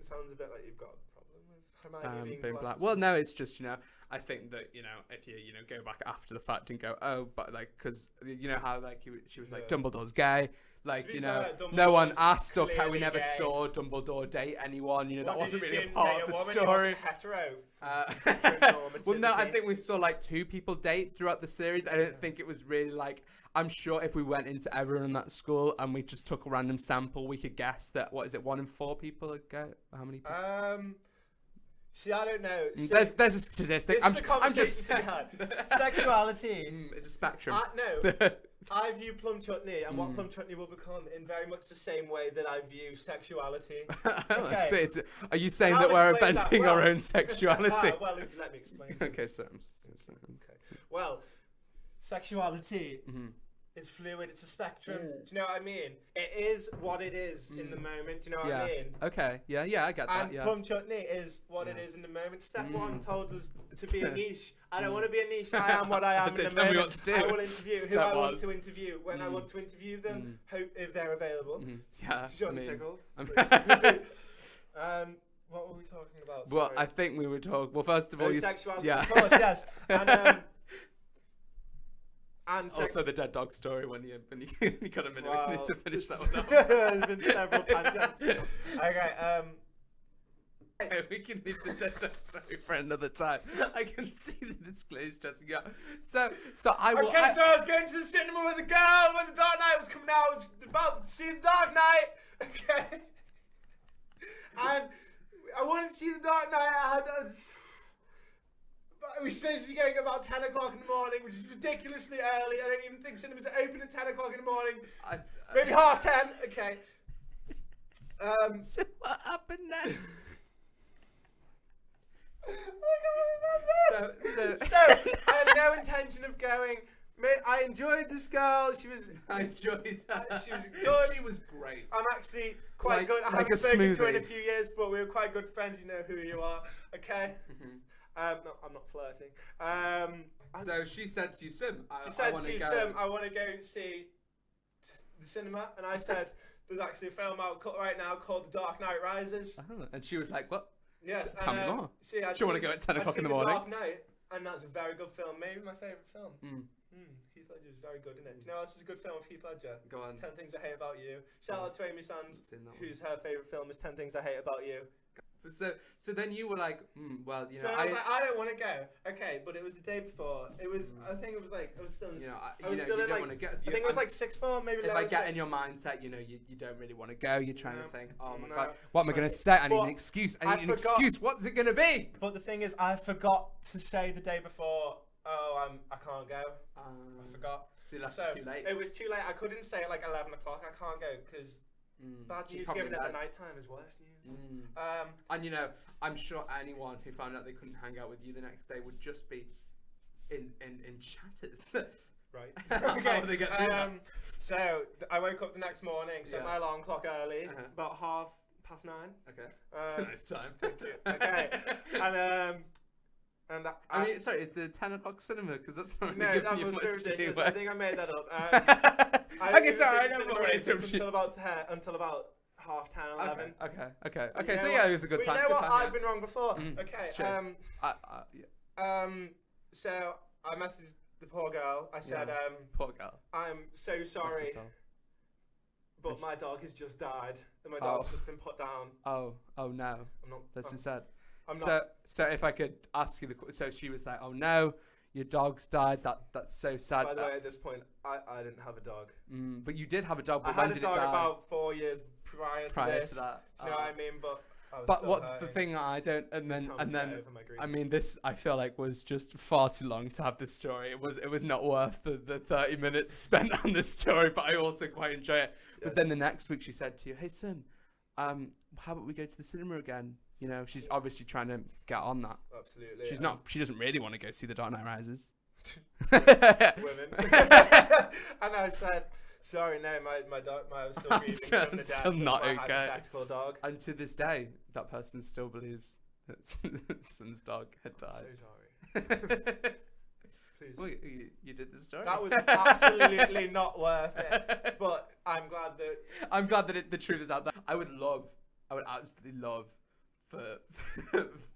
sounds a bit like you've got a problem with Hermione being black. Well, no, it's just, I think that, if you, go back after the fact and go, oh, but like, because, how, like, she was like, Dumbledore's gay. Like, fair, no one asked or we clearly never gay. saw Dumbledore date anyone. That What, wasn't did you really a see him part date of the woman? story. He wasn't Well, no, I heteronormativity. think we saw like 2 people date throughout the series. I don't think it was really like. I'm sure if we went into everyone in that school and we just took a random sample, we could guess that 1 in 4 people are gay. How many people? See, I don't know. See, There's a statistic. this is a conversation to be had. Sexuality. It's a spectrum. No. I view Plum Chutney and what Plum Chutney will become in very much the same way that I view sexuality. Okay. Are you saying I'll that we're explain that. inventing Well, our own sexuality? Well, let me explain. Okay, so. Okay. Well, sexuality is fluid. It's a spectrum. Do you know what I mean? It is what it is in the moment. Do you know what I mean? Okay. Yeah, I get that. And Yeah. Plum Chutney is what it is in the moment. Step 1 told us to be a niche. I don't want to be a niche. I am what I am in the Tell me moment. what to do. I will interview who Step I want 1. to interview when I want to interview them. Hope if they're available. Yeah. John Tickle. What were we talking about? Well, Sorry. I think we were talking. Well, first of all, sexuality. yeah. Of course, yes. And also the dead dog story when you got a minute we need to finish that one up. There's been several tangents. Okay, we can leave the dead dog story for another time. I can see that it's clearly stressing out. So I will. Okay, so I was going to the cinema with a girl when The Dark Knight was coming out. I was about to see The Dark Knight. Okay. And I wanted to see The Dark Knight. We were supposed to be going about 10 o'clock in the morning, which is ridiculously early. I don't even think cinemas are open at 10 o'clock in the morning. Maybe 10:30. Okay. So what happened next? So I had no intention of going. I enjoyed this girl. I enjoyed her. She was good. She was great. I'm actually quite good. I like haven't spoken to her in a smoothie. few years, but we were quite good friends. You know who you are, okay? No, I'm not flirting. So she said to you, Sim, She said to you, Sim, I want to go see the cinema, and I said, there's actually a film out right now called The Dark Knight Rises. And she was like, what? Yes. Tell me more. See, Do you want to go at 10 o'clock in the morning? The Dark Knight, and that's a very good film. Maybe my favourite film. Heath Ledger is very good in it. Do you know this is a good film with Heath Ledger? Go on. 10 Things I Hate About You. Shout out to Amy Sands, whose her favourite film is 10 Things I Hate About You. So then you were like, well, you know, so I was like, I don't want to go. Okay, but it was the day before. It was, I think it was like, I was still in, I was still in like, I think it was like sixth form, maybe. If I get in your mindset, you know, you don't really want to go. You're trying to think, oh my God, what am I going to say? I need an excuse. I need an excuse. What's it going to be? But the thing is, I forgot to say the day before, I can't go. I forgot. So you left too late. It was too late. I couldn't say at like 11 o'clock, I can't go, because bad news given at the night time is worse news. And you know, I'm sure anyone who found out they couldn't hang out with you the next day would just be in chatters. Right. How would they get through that? So I woke up the next morning, set my alarm clock early, about 9:30. Okay. It's a nice time. Thank you. Okay. And I mean, sorry, it's the 10 o'clock cinema, because that's not no, really that giving was you much ridiculous. anyway. I think I made that up. Okay, sorry, I don't want to interrupt you. Until about 10:30, 11. Okay. So yeah, it was a good time. You know what? I've been wrong before. Okay. So I messaged the poor girl. I said, poor girl. I'm so sorry, but my dog has just died, and my dog's just been put down. Oh no. I'm not. That's so sad. I'm not. So if I could ask you so she was like, oh no, your dog's died. That's so sad. By the way, at this point, I didn't have a dog. But you did have a dog. But I when had a did dog it die? about 4 years prior to this. To that. Do you know what I mean? But what the thing I don't, and then I mean, this I feel like was just far too long to have this story. It was not worth the 30 minutes spent on this story, but I also quite enjoy it. Yes. But then the next week she said to you, hey Sim, how about we go to the cinema again? You know, she's obviously trying to get on that. Absolutely. She's not. She doesn't really want to go see The Dark Knight Rises. Women. And I said, sorry, no, my dog, I was still breathing from the death still not of my okay. hypothetical dog. And to this day, that person still believes that Sim's dog had died. I'm so sorry. Please. Well, you did the story. That was absolutely not worth it. But I'm glad that the truth is out there. I would absolutely love for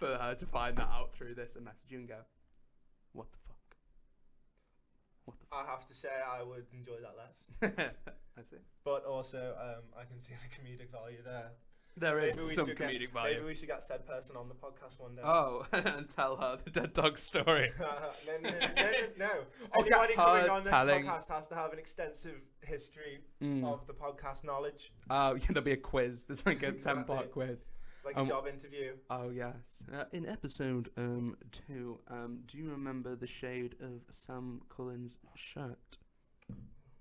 her to find that out through this and message you and go, what the fuck? I have to say I would enjoy that less. I see. But also, I can see the comedic value there. There is some comedic value. Maybe we should get said person on the podcast one day. Oh, and tell her the dead dog story. No. Okay, Anybody coming on this telling. podcast has to have an extensive history of the podcast knowledge. Oh, yeah, there'll be a quiz. There's like a 10-part quiz. Like a job interview. Oh, yes. In episode 2, do you remember the shade of Sam Cullen's shirt?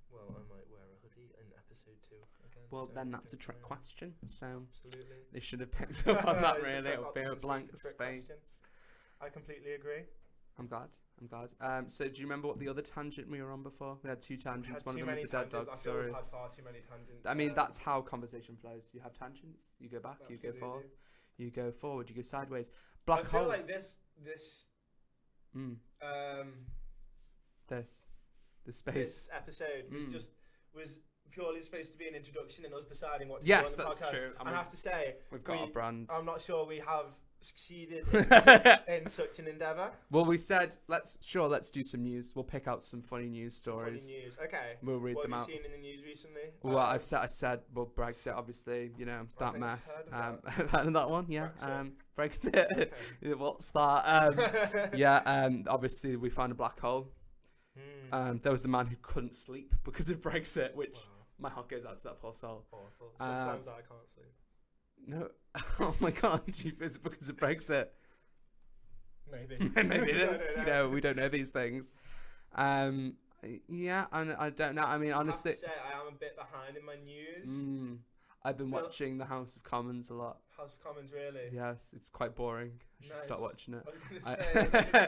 Well, I might wear a hoodie in episode 2. Again, well, then that's a trick question. So absolutely. They should have picked up on that, really. It'll be a blank space. I completely agree. I'm glad. So do you remember what the other tangent we were on before? We had 2 tangents. One of them was the dead dog story. I've had far too many tangents. I mean, that's how conversation flows. You have tangents. You go back. Absolutely. You go forward. You go forward. You go sideways. Black hole. I feel like this space. This episode was purely supposed to be an introduction and us deciding what to do on the podcast. Yes, that's true. I have to say, we've got our brand. I'm not sure we have succeeded in such an endeavour. Well, we said let's do some news. We'll pick out some funny news stories. Funny news, okay. We'll read them out. What have you seen in the news recently? Well, I said, well, Brexit, obviously, you know, that mess. Heard of that one, yeah. Brexit. Okay. What's that? Obviously, we found a black hole. There was the man who couldn't sleep because of Brexit, which my heart goes out to that poor soul. Awful. Sometimes I can't sleep. No. Oh my God, it's because of Brexit. Maybe. Maybe it is. You know, we don't know these things. Yeah, and I don't know. I mean, honestly, I have to say I am a bit behind in my news. I've been watching the House of Commons a lot. House of Commons, really? Yes, it's quite boring. I should start watching it. I was going to say,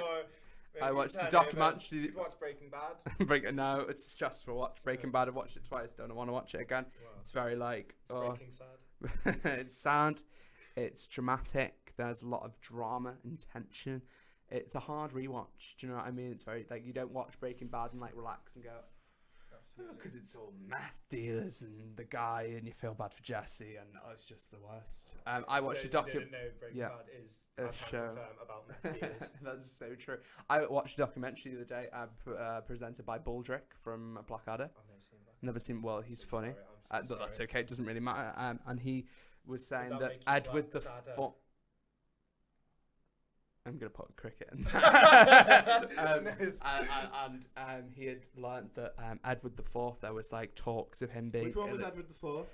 I watched the documentary. Did you watch Breaking Bad? No, it's a stressful watch. Breaking Bad, I've watched it twice. Don't want to watch it again. Wow. It's very like... It's breaking sad. It's sad. It's dramatic. There's a lot of drama and tension. It's a hard rewatch. Do you know what I mean? It's very like you don't watch Breaking Bad and like relax and go, because it's all meth dealers and the guy, and you feel bad for Jesse, and it's just the worst. I watched a documentary. Breaking Bad is a show about meth dealers. That's so true. I watched a documentary the other day, presented by Baldrick from Blackadder. I've never seen that. Never seen. Well, he's funny, but that's okay. It doesn't really matter. And he was saying that Edward the Fourth. I'm gonna put cricket in. And he had learnt that Edward the Fourth. There was like talks of him being. Which one was Edward the Fourth?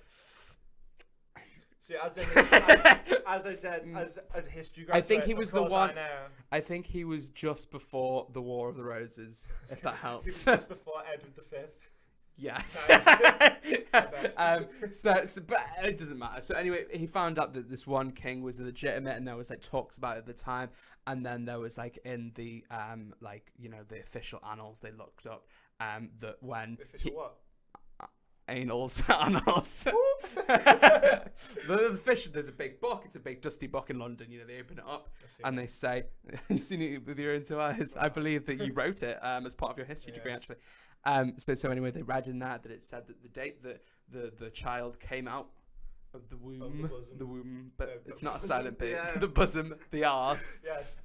See, as I said, as a history graduate, I think he was the one. I think he was just before the War of the Roses. If that helps. He was just before Edward the Fifth. Yes. But it doesn't matter. So anyway, he found out that this one king was legitimate, and there was like talks about it at the time. And then there was like in the like the official annals, they looked up that when what? Annals. There's a big book. It's a big dusty book in London. They open it up and they say, "You've seen it with your own two eyes." Wow. I believe that you wrote it as part of your history degree, actually. So anyway, they read in that it said that the date that the child came out of the womb, but it's not a silent B. The bosom, the arse. Yes.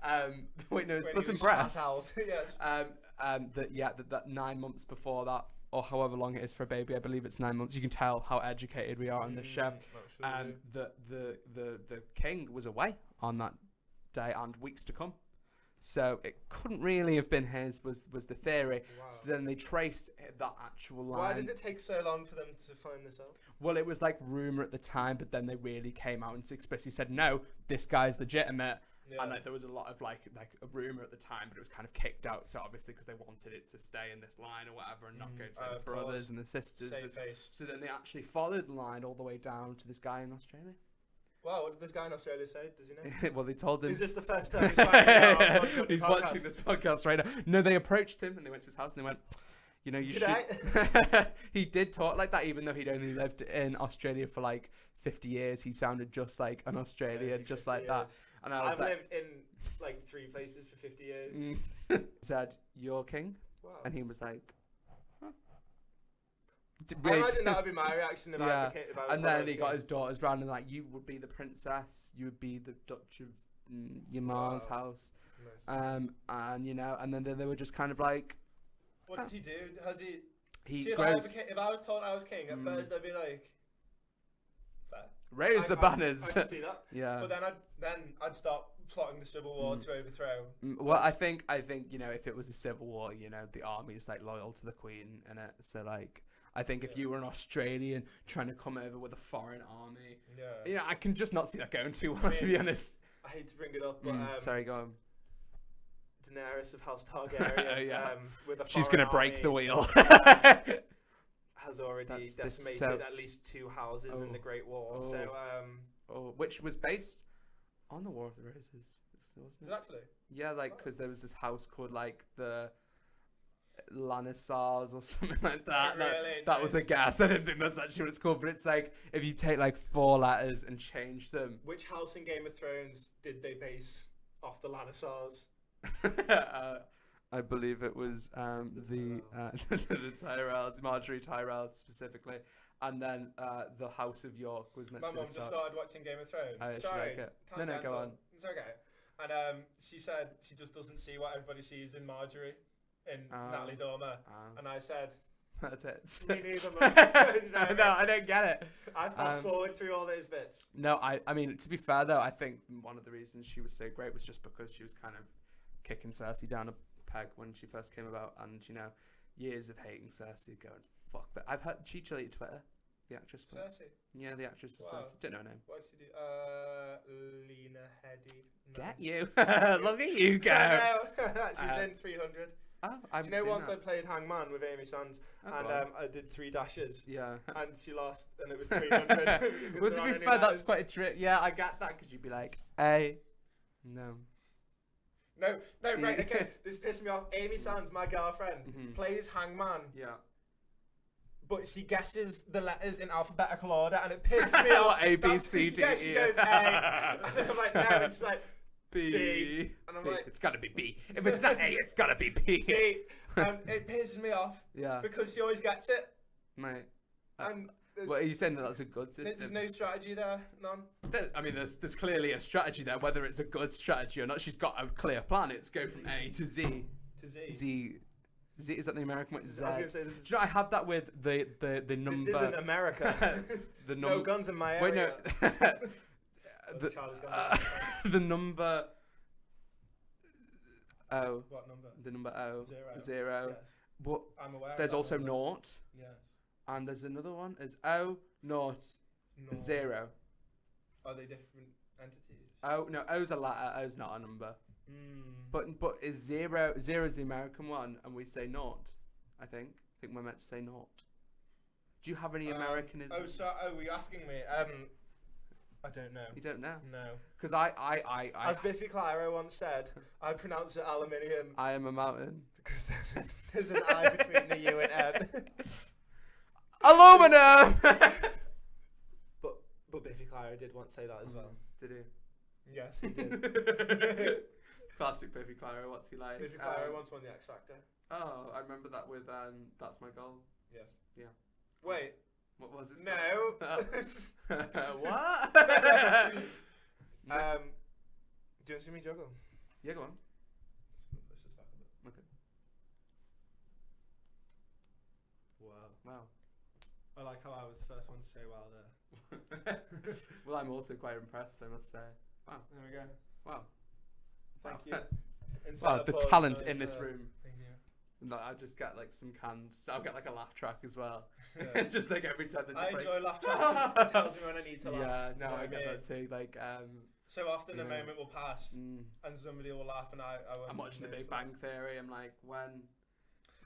Wait, no, it's bosom breasts. Yes. That 9 months before that, or however long it is for a baby, I believe it's 9 months. You can tell how educated we are on this show. The king was away on that day and weeks to come. So it couldn't really have been his, was the theory. Wow. So then they traced that actual line. Why did it take so long for them to find this out? Well, it was like rumour at the time, but then they really came out and explicitly said, no, this guy's legitimate. Yeah. And there was a lot of like a rumour at the time, but it was kind of kicked out. So obviously because they wanted it to stay in this line or whatever and not go to the brothers and the sisters. Save face. So then they actually followed the line all the way down to this guy in Australia. Wow, what did this guy in Australia say? Does he know? Well, they told him. Is this the first time he's finding out? He's watching this podcast right now. No, they approached him and they went to his house and they went, you should. He did talk like that, even though he'd only lived in Australia for like 50 years. He sounded just like an Australian, just like that. And I've lived in like 3 places for 50 years. He said, "You're king?" Wow. And he was like, I imagine that would be my reaction if I was and then he got his daughters round and like, you would be the princess, you would be the Dutch of your ma's house. Nice. And then they were just kind of like, what did he do? If I was told I was king at first, I'd be like, fair. Raise the banners. I can see that. Yeah. But then I'd start plotting the civil war to overthrow. Well, I think if it was a civil war, the army is like loyal to the queen, and so like. I think if you were an Australian trying to come over with a foreign army, I can just not see that going too well, to be honest. I hate to bring it up, but sorry, go on. Daenerys of House Targaryen, with a she's gonna break the wheel. Has already decimated at least 2 houses in the Great War. Which was based on the War of the Roses, wasn't it? Is it actually? Yeah, because there was this house called like the Lannistars or something like that. That was a guess. I don't think that's actually what it's called, but it's like if you take like 4 letters and change them. Which house in Game of Thrones did they base off the Lannistars? I believe it was the Tyrells, Marjorie Tyrell specifically, and then the House of York was meant to be. My mum just started watching Game of Thrones. Sorry, like it. No, go on. It's okay. And she said she just doesn't see what everybody sees in Marjorie. In Natalie Dormer, and I said, "That's it." Me neither, man. No, I don't get it. I fast forward through all those bits. No, I mean, to be fair though, I think one of the reasons she was so great was just because she was kind of kicking Cersei down a peg when she first came about, and years of hating Cersei, going fuck that. I've heard she deleted Twitter. The actress. Cersei. Yeah, the actress for Cersei. Don't know her name. What did she do? Lena Headey. Get you. Look at you go. She was in 300. Oh, I Do haven't you know seen once that. I played Hangman with Amy Sands, Oh, and go on. I did 3 dashes, Yeah. and she lost, and it was 300. Well, to be fair, that's quite a trick. Yeah, I get that, because you'd be like, A, no. No, right, okay, this pissed me off. Amy Sands, my girlfriend, Mhm. plays Hangman, Yeah. but she guesses the letters in alphabetical order, and it pissed me off. What, A, B, That's- C, D, yeah, E? she goes A, and I'm like, no, it's like B. and I'm B. like, It's gotta be B. If it's not A, it's gotta be B. C, and it pisses me off Yeah. because she always gets it, Mate. and Well, are you saying that that's a good there's system? no strategy there, none. I mean, there's clearly a strategy there. Whether it's a good strategy or not, she's got a clear plan. It's go from A to Z. To Z. Z, is that the American one? Z. I was gonna say this is. Do you know, I had that with the number. This isn't America. The No number. guns in my Wait, no. area. the, Charlie's gun. the number. O. What number? The number O. 0. 0. Yes. But I'm aware. there's of that also number. naught, Yes. and there's another one. Is O, naught, and No. 0. Are they different entities? O, no, O's a letter. O's not a number. Mm. But is 0 is the American one, and we say naught. I think we're meant to say naught. Do you have any Americanisms? Were you asking me? I don't know. You don't know? No. Because I As Biffy Clyro once said, I pronounce it aluminium I am a mountain. because there's an I between the U and N. Aluminum. But Biffy Clyro did once say that as well. Did he? Yes, he did. Classic Biffy Clyro. What's he like? Biffy Clyro once won the X Factor. Oh, I remember that with That's My Goal. Yes. Yeah. Wait. What was it? No. What? Do you want to see me juggle? Yeah, go on. Let's just back a bit. Okay. Wow. I like how I was the first one to say wow there. Well, I'm also quite impressed, I must say. Wow. There we go. Wow. Thank Wow. you. Wow, the talent in this room. room. Thank you. No, I just get like some canned. So I'll get like a laugh track as well. Yeah. Just like every time there's I a break. enjoy laugh tracks 'cause it tells me when I need to laugh. Yeah, Do no, you know I what get mean? that too. Like, So often you the know, moment will pass and somebody will laugh and I won't. I'm watching The know Big to Bang laugh. Theory. I'm like, when?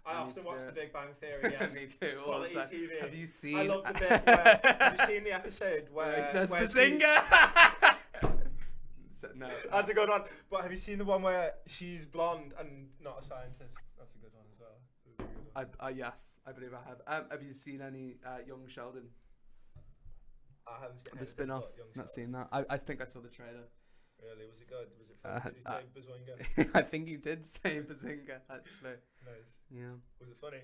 I I need often to watch do The it. Big Bang Theory. Yes. Me too. All the Quality time. TV. Have you seen? I love the bit where. Have you seen the episode where It says where Bazinga. So, no. That's a good one. But have you seen the one where she's blonde and not a scientist? That's a good one as well. That's a good one. Yes, I believe I have. Have you seen any Young Sheldon? I haven't seen The anything spin-off. but Young Not Sheldon. seen that. I think I saw the trailer. Really? Was it good? Was it fun? Did you say Bazinga? I think you did say Bazinga, actually. Nice. Yeah. Was it funny?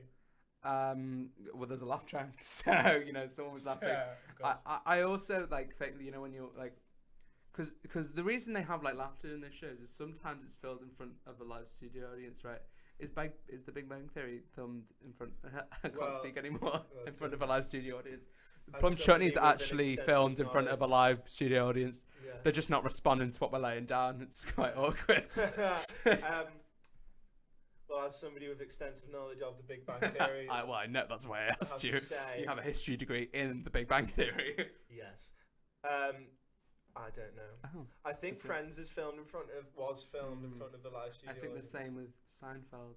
Well, there's a laugh track, so you know someone was laughing. Yeah, of course. I also like think, you know, when you're like, because the reason they have like laughter in their shows is sometimes it's filmed in front of a live studio audience, right? Is The Big Bang Theory filmed in front? I can't speak anymore. In front of a live studio audience. As Plum Chutney's somebody with an actually extensive filmed in front of a knowledge. live studio audience. Yeah. They're just not responding to what we're laying down. It's quite awkward. Well, as somebody with extensive knowledge of The Big Bang Theory, Well, I know that's why I asked have you. to say- You have a history degree in The Big Bang Theory. yes. I don't know. Oh, I think Is it? Friends was filmed in front of a live studio. I think the audience. same with Seinfeld.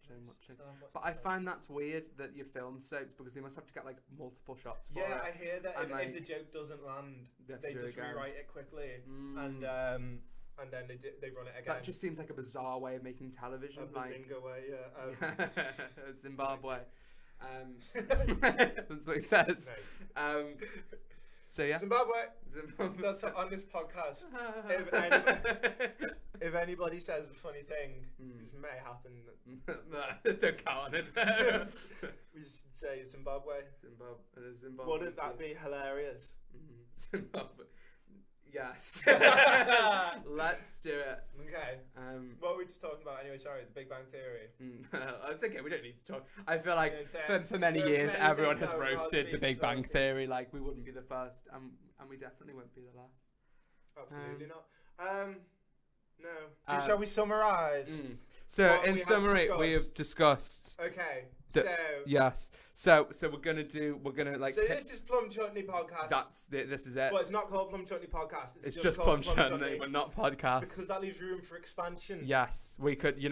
which I'm watching. Still haven't watched But the I film. find that's weird that you film soaps because they must have to get like multiple shots for Yeah, it. I hear that And, if the joke doesn't land, they just rewrite it quickly, and then they run it again. That just seems like a bizarre way of making television. A Bazinga way, yeah. Zimbabwe. That's what he says. So yeah. Zimbabwe. That's on this podcast. If anybody says a funny thing, which may happen, Don't count on it. we should say Zimbabwe. Zimbabwe. Wouldn't that be hilarious? Zimbabwe. Yes. Let's do it. Okay. What were we just talking about anyway? Sorry, The Big Bang Theory. It's okay. We don't need to talk. I feel like Yeah, for many there are years, many everyone things has I would rather roasted be The Big Bang talking. Theory. Like we wouldn't be the first, and we definitely won't be the last. Absolutely not. No. So shall we summarise? So in summary, we have discussed. Okay. Yes. So we're gonna like. So this is Plum Chutney podcast. This is it. But it's not called Plum Chutney podcast. It's just Plum Chutney. We're not podcast. Because that leaves room for expansion. Yes, we could.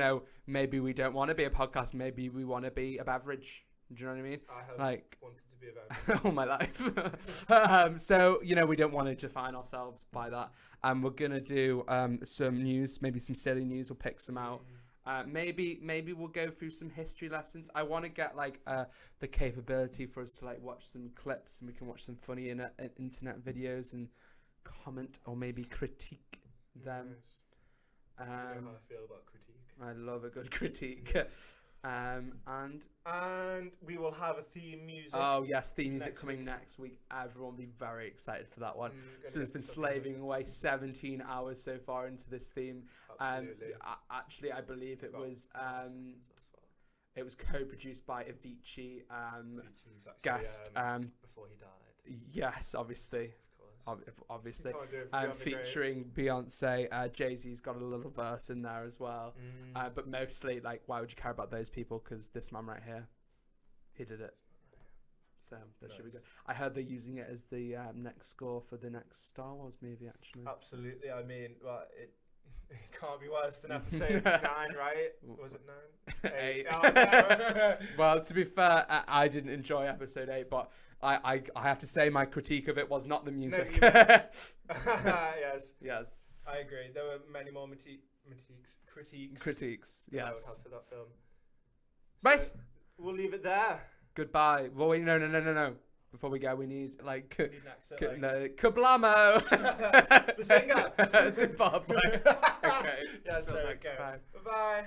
Maybe we don't want to be a podcast. Maybe we want to be a beverage. Do you know what I mean? I have wanted to be a beverage all my life. So we don't want to define ourselves by that. And we're gonna do some news, maybe some silly news. We'll pick some out. Maybe we'll go through some history lessons. I want to get the capability for us to watch some clips, and we can watch some funny internet videos and comment or maybe critique them. Nice. You know how I feel about critique. I love a good critique. Yes. And we will have a theme music. Oh yes, theme music coming next week. Everyone will be very excited for that one. So it's been slaving away 17 hours so far into this theme. Absolutely. Actually, I believe it was co-produced by Avicii. Guest before he died. Yes, obviously. Obviously, featuring Beyonce. Beyonce. Jay-Z's got a little verse in there as well, but mostly why would you care about those people? Because this man right here, he did it. So that should be good. I heard they're using it as the next score for the next Star Wars movie. Actually, absolutely. I mean, it can't be worse than episode 9, right? Was it 9? 8. Oh, no. Well, to be fair, I didn't enjoy episode 8, but I have to say my critique of it was not the music. No, Yes. I agree. There were many more critiques. Yes. For that film. Right. So we'll leave it there. Goodbye. Well, wait, no. Before we go, we need Kablamo. The singer. Zimbabwe. Okay. Yes, Until there we next go. time. Bye-bye.